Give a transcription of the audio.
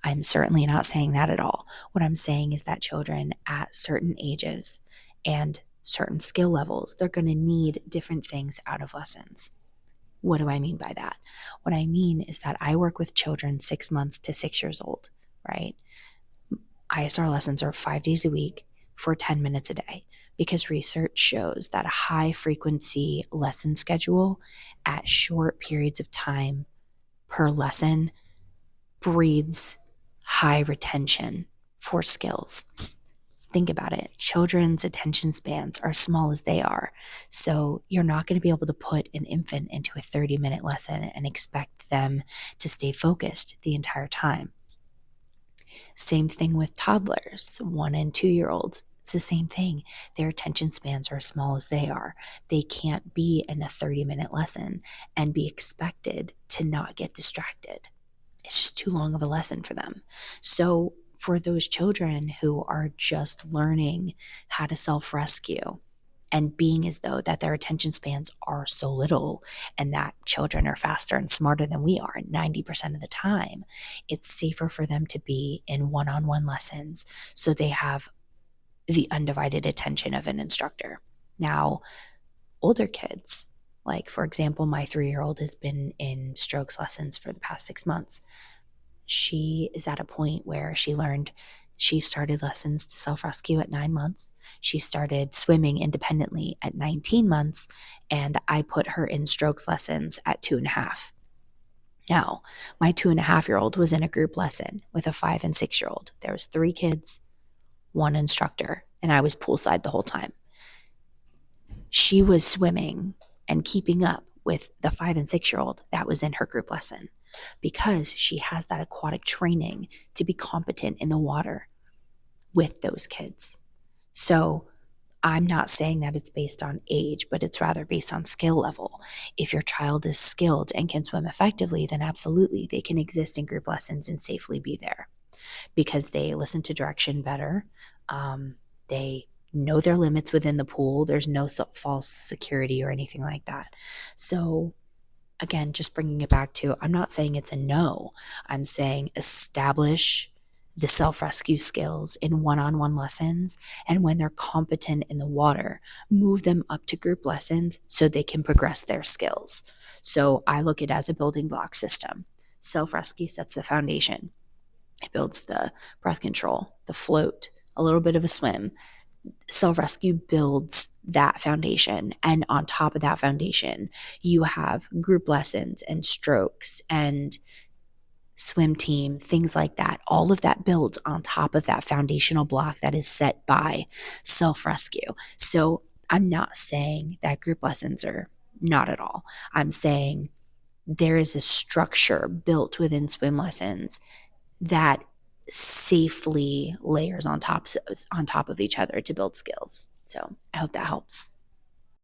I'm certainly not saying that at all. What I'm saying is that children at certain ages and certain skill levels, they're going to need different things out of lessons. What do I mean by that? What I mean is that I work with children 6 months to 6 years old, right? ISR lessons are 5 days a week for 10 minutes a day because research shows that a high frequency lesson schedule at short periods of time per lesson breeds high retention for skills. Think about it. Children's attention spans are small as they are. So you're not going to be able to put an infant into a 30-minute lesson and expect them to stay focused the entire time. Same thing with toddlers, 1 and 2-year-olds. It's the same thing. Their attention spans are as small as they are. They can't be in a 30-minute lesson and be expected to not get distracted. It's just too long of a lesson for them. So for those children who are just learning how to self-rescue and being as though that their attention spans are so little and that children are faster and smarter than we are 90% of the time, it's safer for them to be in one-on-one lessons so they have the undivided attention of an instructor. Now, older kids, like for example, my 3-year-old has been in strokes lessons for the past 6 months. She is at a point where she started lessons to self-rescue at 9 months. She started swimming independently at 19 months, and I put her in strokes lessons at 2.5. Now, my 2.5-year-old was in a group lesson with a 5 and 6-year-old. There was 3 kids, 1 instructor, and I was poolside the whole time. She was swimming and keeping up with the 5 and 6-year-old that was in her group lesson because she has that aquatic training to be competent in the water with those kids. So I'm not saying that it's based on age, but it's rather based on skill level. If your child is skilled and can swim effectively, then absolutely they can exist in group lessons and safely be there because they listen to direction better. They know their limits within the pool. There's no false security or anything like that. So again, just bringing it back to, I'm not saying it's a no. I'm saying establish the self-rescue skills in one-on-one lessons, and when they're competent in the water, move them up to group lessons so they can progress their skills. So I look at it as a building block system. Self-rescue sets the foundation. It builds the breath control, the float, a little bit of a swim. Self-rescue builds that foundation, and on top of that foundation you have group lessons and strokes and swim team, things like that. All of that builds on top of that foundational block that is set by self-rescue. So I'm not saying that group lessons are not at all. I'm saying there is a structure built within swim lessons that safely layers on top of each other to build skills. So I hope that helps.